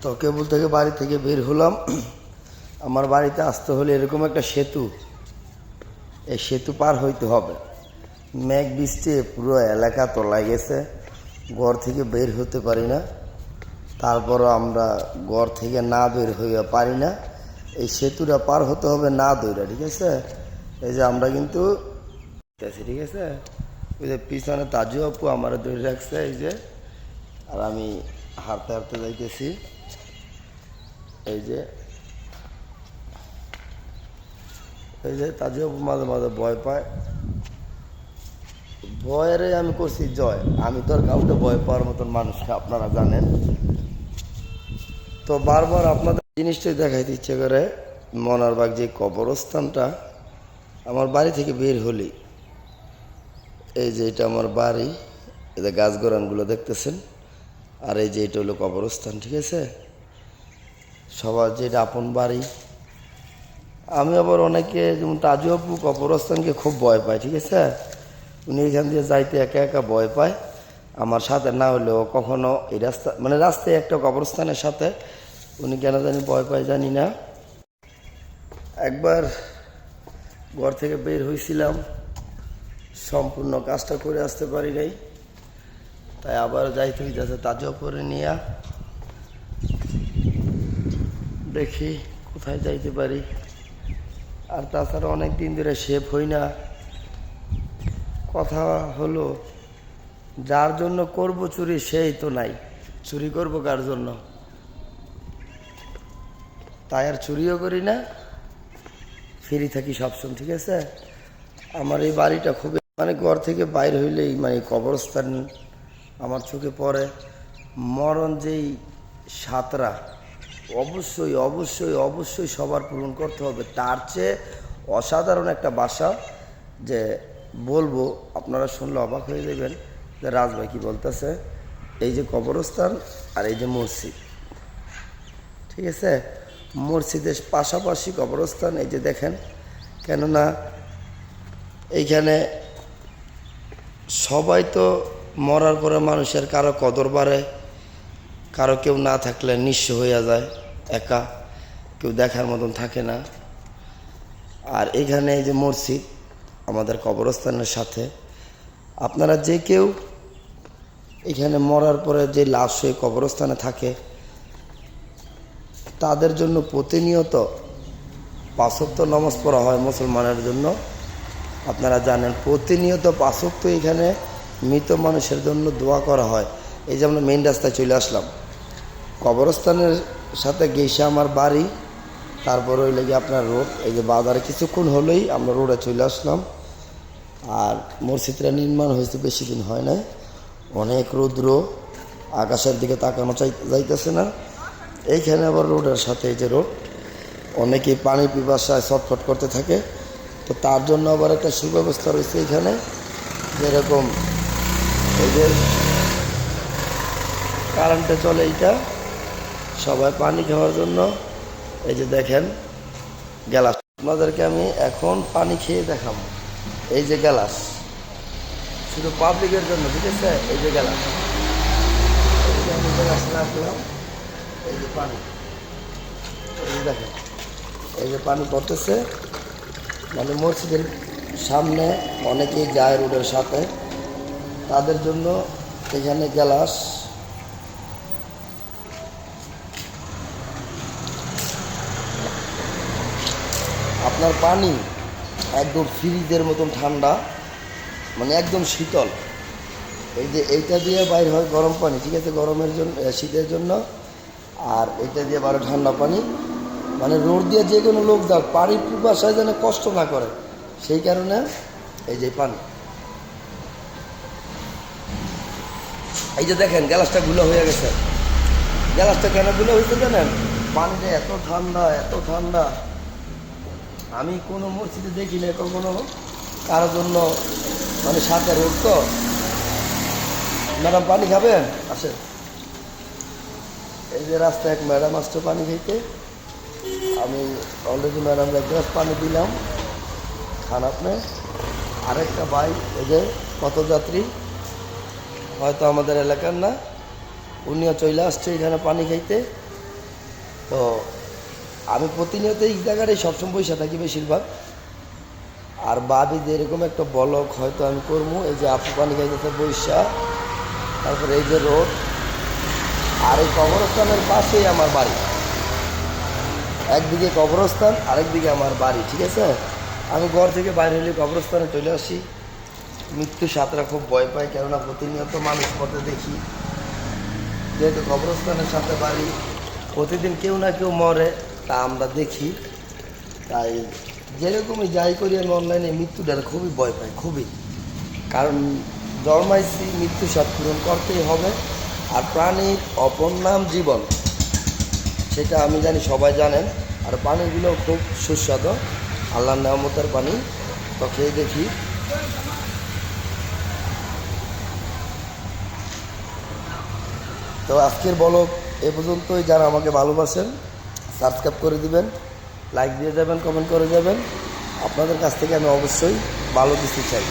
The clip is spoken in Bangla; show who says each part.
Speaker 1: তো কেবল থেকে বাড়ি থেকে বের হলাম। আমার বাড়িতে আসতে হলে এরকম একটা সেতু, এই সেতু পার হইতে হবে। মেঘ বৃষ্টি পুরো এলাকা তলায় গেছে, ঘর থেকে বের হতে পারি না। তারপরও আমরা ঘর থেকে না বের হইয়া পারি না, এই সেতুটা পার হতে হবে না দৌড়া। ঠিক আছে, এই যে আমরা কিন্তু ঠিক আছে, ওই যে পিছনে তাজু আপু আমার দৌড়ে রাখছে, এই যে, আর আমি হাঁটতে হাঁটতে যাইতেছি। এই যে তাজু আপু মাঝে মাঝে ভয় পায়, ভয়ের আমি করছি জয়। আমি তো আর কাউকে ভয় পাওয়ার মতন মানুষকে আপনারা জানেন। তো বারবার আপনাদের জিনিসটাই দেখাইতে ইচ্ছে করে, মনারবাগ যে কবরস্থানটা আমার বাড়ি থেকে বের হলেই, এই যে এটা আমার বাড়ি, এই যে গাছ গোড়ানগুলো দেখতেছেন, আর এই যে এটা হলো কবরস্থান। ঠিক আছে, সবার যেটা আপন বাড়ি। আমি আবার অনেকে যেমন তাজু আপু কবরস্থানকে খুব ভয় পায়। ঠিক আছে, উনি এখান দিয়ে যাইতে একা একা ভয় পায়, আমার সাথে না হলেও কখনো এই রাস্তা মানে রাস্তায় একটা কবরস্থানের সাথে উনি কেন জানি ভয় পায় জানি না। একবার ঘর থেকে বের হয়েছিলাম, সম্পূর্ণ কাজটা করে আসতে পারি নাই, তাই আবার যাইতে হইতেছে তাজা করে নিয়ে। দেখি কোথায় যাইতে পারি। আর তাছাড়া অনেক দিন ধরে শেভ হই না। কথা হলো, যার জন্য করব চুরি সেই তো নাই, চুরি করব কার জন্য? তাই আর চুরিও করি না, ফ্রি থাকি সবসময়। ঠিক আছে, আমার এই বাড়িটা খুবই মানে ঘর থেকে বাইর হইলেই মানে কবরস্থান আমার চোখে পড়ে। মরণ যেই সাতরা অবশ্যই অবশ্যই অবশ্যই সবার পূরণ করতে হবে। তার চেয়ে অসাধারণ একটা বাসা যে বলবো, আপনারা শুনলে অবাক হয়ে যাবেন যে রাজভাই কী বলতেছে। এই যে কবরস্থান আর এই যে মসজিদ, ঠিক আছে, মসজিদের পাশাপাশি কবরস্থান। এই যে দেখেন, কেননা এইখানে সবাই তো মরার পরে মানুষের কারো কদর বাড়ে, কারো কেউ না থাকলে নিঃস্ব হইয়া যায়, একা, কেউ দেখার মতন থাকে না। আর এখানে এই যে মসজিদ আমাদের কবরস্থানের সাথে, আপনারা যে কেউ এখানে মরার পরে যে লাশ হয়ে কবরস্থানে থাকে তাদের জন্য প্রতিনিয়ত 5 ওয়াক্ত নামাজ পড়া হয় মুসলমানের জন্য। আপনারা জানেন প্রতিনিয়ত 5 ওয়াক্ত এখানে মৃত মানুষের জন্য দোয়া করা হয়। এই যে আমরা মেইন রাস্তায় চলে আসলাম, কবরস্থানের সাথে গেছে আমার বাড়ি, তারপর ওই লেগে আপনার রোড। এই যে বাজারে কিছুক্ষণ হলেই আমরা রোডে চলে আসলাম। আর মসজিদটা নির্মাণ হয়েছে বেশি দিন হয় না, অনেক রৌদ্র, আকাশের দিকে তাকানো যাইতেছে না। এইখানে আবার রোডের সাথে এই যে রোড, অনেকেই পানি পিপাসায় ছটফট করতে থাকে, তো তার জন্য আবার একটা সুব্যবস্থা রয়েছে এখানে, যেরকম এই যে কারেন্টে চলে এইটা, সবাই পানি খাওয়ার জন্য। এই যে দেখেন গ্যালাস, আপনাদেরকে আমি এখন পানি খেয়ে দেখাবো। এই যে গ্যালাস শুধু পাবলিকের জন্য, ঠিক আছে, এই যে গ্যালাস, এই যে আমি গ্যালাস রাখলাম, এই যে পানি, এই যে দেখেন, এই যে পানি পড়তেছে। মানে মসজিদের সামনে অনেকেই যায় রোডের সাথে, তাদের জন্য এখানে গ্যালাস। আপনার পানি একদম ফ্রিজের মতন ঠান্ডা, মানে একদম শীতল। এই যে এইটা দিয়ে বাইর হয় গরম পানি, ঠিক আছে, গরমের জন্য, শীতের জন্য। আর এটা দিয়ে বাইরে ঠান্ডা পানি, মানে রোড দিয়ে যে কোনো লোক যাক পানির পিপাসায় যেন কষ্ট না করে, সেই কারণে এই যে পানি। এই যে দেখেন গ্যালাসটা গুলো হয়ে গেছে। গ্যালাসটা কেন গুলো হয়েছে জানেন? পানিটা এত ঠান্ডা, এত ঠান্ডা, আমি কোনো মসজিদে দেখি না কখনো কারোর জন্য মানে সাথে রোড। তো ম্যাডাম পানি খাবেন? আসেন। এই যে রাস্তায় এক ম্যাডাম আসছে পানি খাইতে, আমি অলরেডি ম্যাডাম এক গ্লাস পানি দিলাম, খান আপনি। আরেকটা ভাই, এই যে পথযাত্রী, হয়তো আমাদের এলাকার না, উনিও চলে আসছে এখানে পানি খাইতে। তো আমি প্রতিনিয়ত এই জায়গাটাই সবসময় বসে থাকি বেশিরভাগ। আর ভাবি যে এরকম একটা ব্লগ হয়তো আমি করবো, এই যে আপু পানি খাইতেছে বৈশা, তারপরে এই যে রোড, আর এই কবরস্থানের পাশেই আমার বাড়ি। একদিকে কবরস্থান, আরেকদিকে আমার বাড়ি, ঠিক আছে। আমি ঘর থেকে বাইরে হলে কবরস্থানে চলে আসি। মৃত্যু সাঁতরা খুব ভয় পাই, কেননা প্রতিনিয়ত মানুষ পথে দেখি, যেহেতু কবরস্থানের সাথে বাড়ি, প্রতিদিন কেউ না কেউ মরে, তা আমরা দেখি। তাই যেরকমই যাই করি আমি অনলাইনে মৃত্যুটার খুবই ভয় পাই, খুবই। কারণ জন্মাইছি, মৃত্যু স্বাদ পূরণ করতেই হবে। আর প্রাণীর অপর নাম জীবন, সেটা আমি জানি, সবাই জানেন। আর পানিগুলো খুব সুস্বাদু, আল্লাহর নেয়ামতের পানি, তো খেয়ে দেখি। তো আজকের ব্লগ এ পর্যন্তই। যারা আমাকে ভালোবাসেন সাবস্ক্রাইব করে দিবেন, লাইক দিয়ে যাবেন, কমেন্ট করে যাবেন। আপনাদের কাছ থেকে আমি অবশ্যই ভালো কিছু চাই।